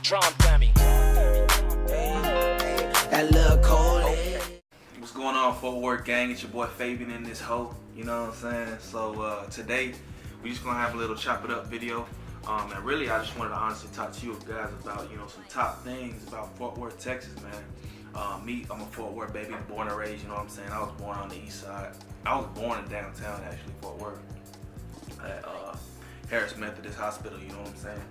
Drum dummy. That little cold. What's going on, Fort Worth gang? It's your boy Fabian in this hoe. You know what I'm saying? So today we just gonna have a little chop it up video. And really I just wanted to honestly talk to you guys about, you know, some top things about Fort Worth, Texas, man. Me, I'm a Fort Worth baby, born and raised, you know what I'm saying? I was born on the east side. I was born in downtown actually, Fort Worth. At Harris Methodist Hospital, you know what I'm saying?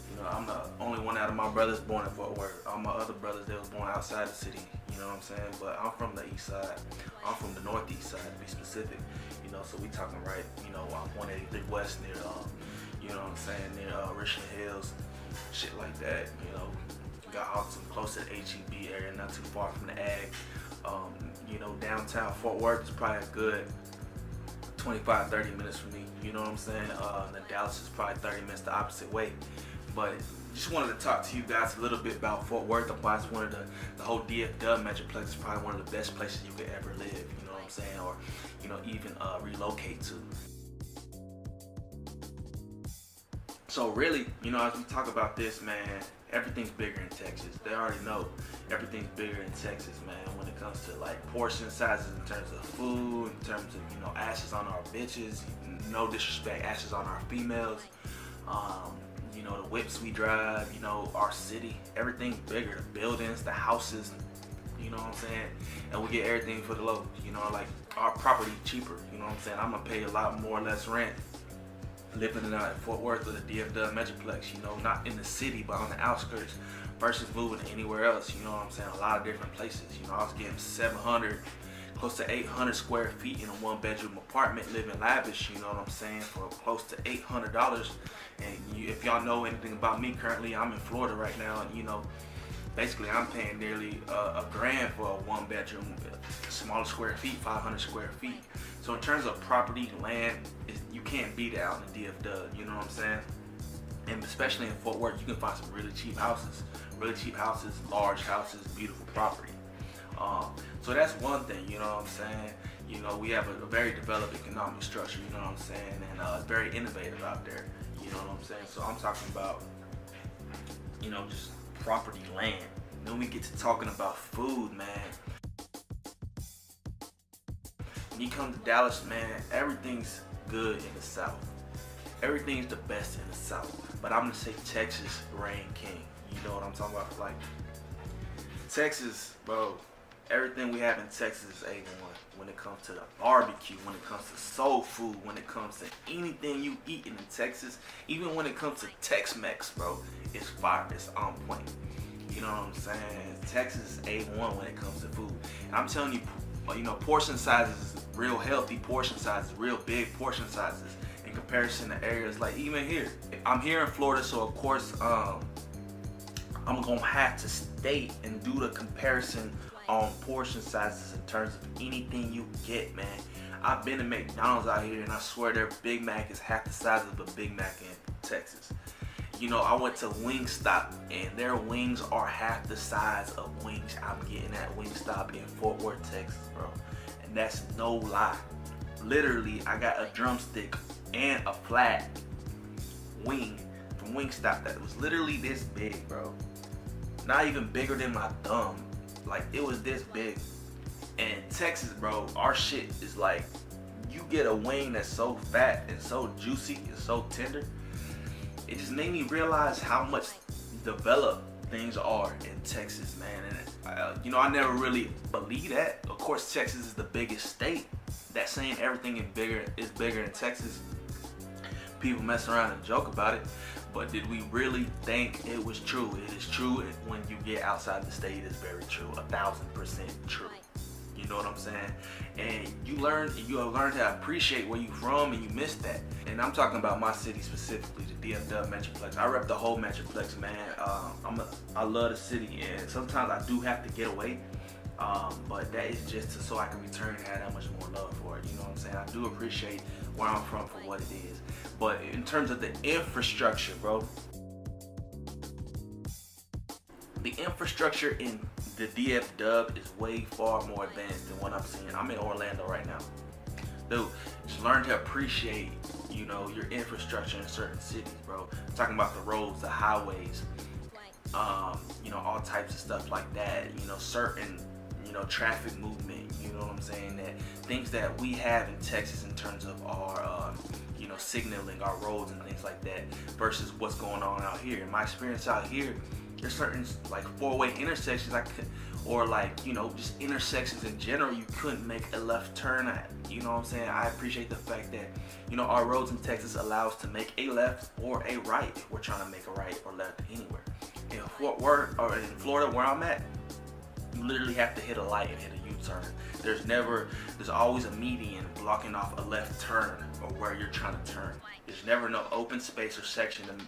You know, I'm the only one out of my brothers born in Fort Worth. All my other brothers, they was born outside the city, you know what I'm saying? But I'm from the east side. I'm from the northeast side to be specific, you know, so we talking right, you know, 183 West near, you know what I'm saying, near Richland Hills, shit like that, you know. Got Austin close to the HEB area, not too far from the ag. You know, downtown Fort Worth is probably a good 25-30 minutes from me, you know what I'm saying? And then Dallas is probably 30 minutes the opposite way. But just wanted to talk to you guys a little bit about Fort Worth. It's one of the whole DFW Metroplex is probably one of the best places you could ever live, you know what I'm saying? Or, you know, even relocate to. So really, you know, as we talk about this, man, everything's bigger in Texas. They already know everything's bigger in Texas, man, when it comes to like portion sizes in terms of food, in terms of, you know, ashes on our bitches, no disrespect, ashes on our females, you know, the whips we drive, you know, our city, everything's bigger, the buildings, the houses, you know what I'm saying? And we get everything for the low, you know, like our property cheaper, you know what I'm saying? I'm gonna pay a lot more or less rent living in Fort Worth or the DFW Metroplex, you know, not in the city, but on the outskirts versus moving anywhere else, you know what I'm saying? A lot of different places, you know, I was getting 700, close to 800 square feet in a one-bedroom apartment, living lavish, you know what I'm saying, for close to $800. And if y'all know anything about me currently, I'm in Florida right now, and you know, basically I'm paying nearly a grand for a one-bedroom, smaller square feet, 500 square feet. So in terms of property, land, you can't beat it out in the DFW, you know what I'm saying? And especially in Fort Worth, you can find some really cheap houses, large houses, beautiful property. So that's one thing, you know what I'm saying? You know, we have a very developed economic structure, you know what I'm saying? And very innovative out there, you know what I'm saying? So I'm talking about, you know, just property, land. Then we get to talking about food, man. When you come to Dallas, man, everything's good in the South. Everything's the best in the South. But I'm gonna say Texas reign king. You know what I'm talking about? Like, Texas, bro, everything we have in Texas is A1. When it comes to the barbecue, when it comes to soul food, when it comes to anything you eating in Texas, even when it comes to Tex-Mex, bro, it's fire, it's on point. You know what I'm saying? Texas is A1 when it comes to food. And I'm telling you, you know, portion sizes, real healthy portion sizes, real big portion sizes in comparison to areas like even here. I'm here in Florida, so of course, I'm gonna have to state and do the comparison on portion sizes in terms of anything you get, man. I've been to McDonald's out here and I swear their Big Mac is half the size of a Big Mac in Texas. You know, I went to Wingstop and their wings are half the size of wings I'm getting at Wingstop in Fort Worth, Texas, bro. And that's no lie. Literally, I got a drumstick and a flat wing from Wingstop that was literally this big, bro. Not even bigger than my thumb. Like, it was this big. And Texas, bro, our shit is like, you get a wing that's so fat and so juicy and so tender. It just made me realize how much developed things are in Texas, man. And you know, I never really believed that. Of course, Texas is the biggest state. That saying everything is bigger in Texas. People mess around and joke about it, but did we really think it was true? It is true. When you get outside the state, it's very true. 1000% true. You know what I'm saying? And you have learned to appreciate where you from, and you miss that. And I'm talking about my city specifically, the DFW Metroplex. I rep the whole Metroplex, man. I love the city, and sometimes I do have to get away. But that is just so I can return and have that much more love for it. You know what I'm saying? I do appreciate where I'm from for what it is. But in terms of the infrastructure, bro, the infrastructure in the DFW is way far more advanced than what I'm seeing. I'm in Orlando right now. Dude, just learn to appreciate, you know, your infrastructure in certain cities, bro. I'm talking about the roads, the highways, all types of stuff like that. Certain, traffic movement. You know what I'm saying? That things that we have in Texas in terms of our, signaling, our roads and things like that, versus what's going on out here. In my experience out here, there's certain like four-way intersections just intersections in general, you couldn't make a left turn at. You know what I'm saying? I appreciate the fact that, our roads in Texas allow us to make a left or a right if we're trying to make a right or left anywhere. In Fort Worth or in Florida where I'm at, you literally have to hit a light and hit a U-turn. There's always a median blocking off a left turn or where you're trying to turn. There's never no open space or section. And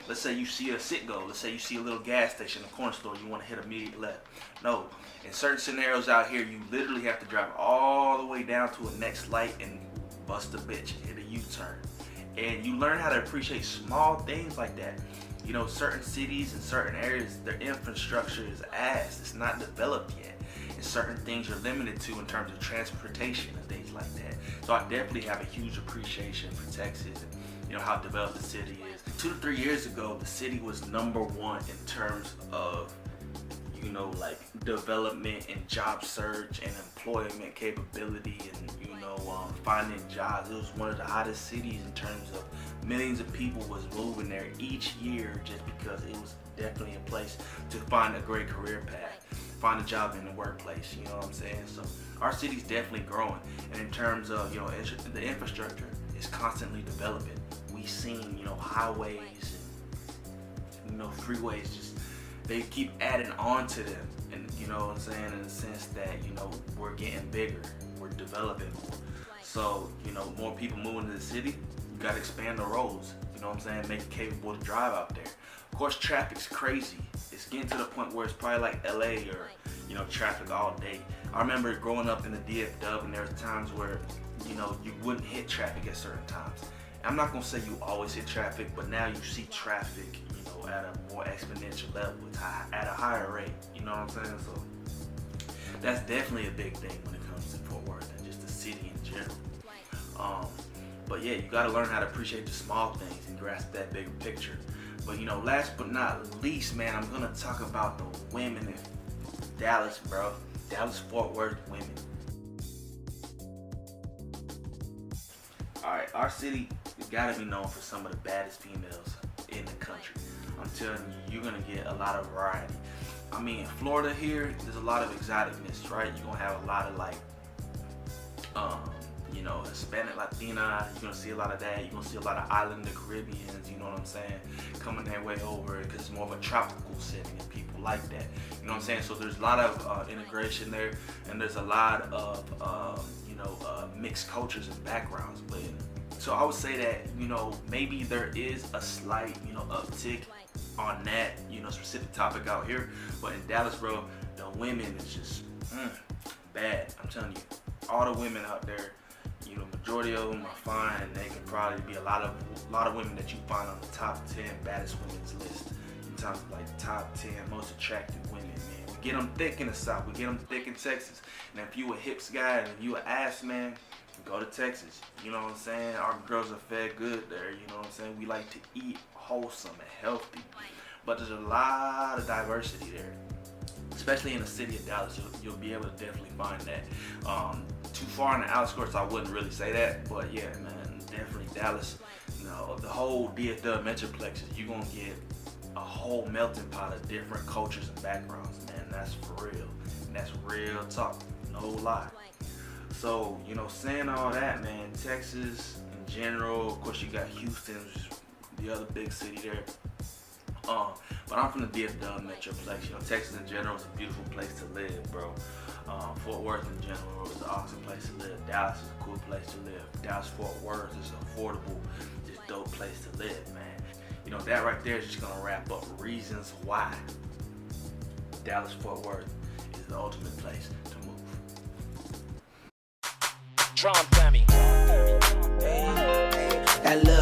let's say you see a Citgo, let's say you see a little gas station, a corner store, you want to hit immediate left. No, in certain scenarios out here, you literally have to drive all the way down to a next light and bust a bitch, hit a U-turn. And you learn how to appreciate small things like that. Certain cities and certain areas, their infrastructure is ass. It's not developed yet. And certain things are limited to in terms of transportation and things like that. So I definitely have a huge appreciation for Texas and how developed the city is. 2 to 3 years ago, the city was number one in terms of development and job search and employment capability and finding jobs. It was one of the hottest cities in terms of millions of people was moving there each year just because it was definitely a place to find a great career path, find a job in the workplace. You know what I'm saying? So our city's definitely growing, and in terms of the infrastructure is constantly developing. We've seen highways and freeways, just they keep adding on to them, and you know what I'm saying, in the sense that we're getting bigger, we're developing more. So more people moving to the city, you gotta expand the roads. You know what I'm saying, make it capable to drive out there. Of course, traffic's crazy. It's getting to the point where it's probably like LA or traffic all day. I remember growing up in the DFW, and there was times where you wouldn't hit traffic at certain times. I'm not gonna say you always hit traffic, but now you see traffic, at a more exponential level, at a higher rate. You know what I'm saying? So that's definitely a big thing when it comes to Fort Worth and just the city in general. But yeah, you gotta learn how to appreciate the small things and grasp that bigger picture. But last but not least, man, I'm gonna talk about the women in Dallas, bro. Dallas-Fort Worth women. Alright, our city has gotta be known for some of the baddest females in the country. I'm telling you, you're gonna get a lot of variety. I mean, in Florida here, there's a lot of exoticness, right? You're gonna have a lot of Hispanic, Latina. You're gonna see a lot of that. You're gonna see a lot of Islander Caribbeans, you know what I'm saying, coming their way over because it's more of a tropical setting and people like that. You know what I'm saying? So there's a lot of integration there, and there's a lot of mixed cultures and backgrounds. But so I would say that maybe there is a slight uptick on that specific topic out here, but in Dallas, bro, the women is just bad. I'm telling you, all the women out there, majority of them are fine. They can probably be a lot of women that you find on the top 10 baddest women's list in terms of like top 10 most attractive women. Man, we get them thick in the South, we get them thick in Texas, and if you a hips guy and if you an ass man, go to Texas. You know what I'm saying? Our girls are fed good there. You know what I'm saying? We like to eat wholesome and healthy, but there's a lot of diversity there, especially in the city of Dallas. You'll be able to definitely find that. Too far in the outskirts, I wouldn't really say that, but yeah, man, definitely Dallas. The whole DFW metroplex, you're gonna get a whole melting pot of different cultures and backgrounds, man. That's for real. And that's real talk, no lie. So, saying all that, man, Texas in general, of course you got Houston, which is the other big city there. But I'm from the DFW metroplex. Texas in general is a beautiful place to live, bro. Fort Worth in general is an awesome place to live. Dallas is a cool place to live. Dallas-Fort Worth is an affordable, just dope place to live, man. That right there is just gonna wrap up reasons why Dallas-Fort Worth is the ultimate place to move. Drum dummy. That love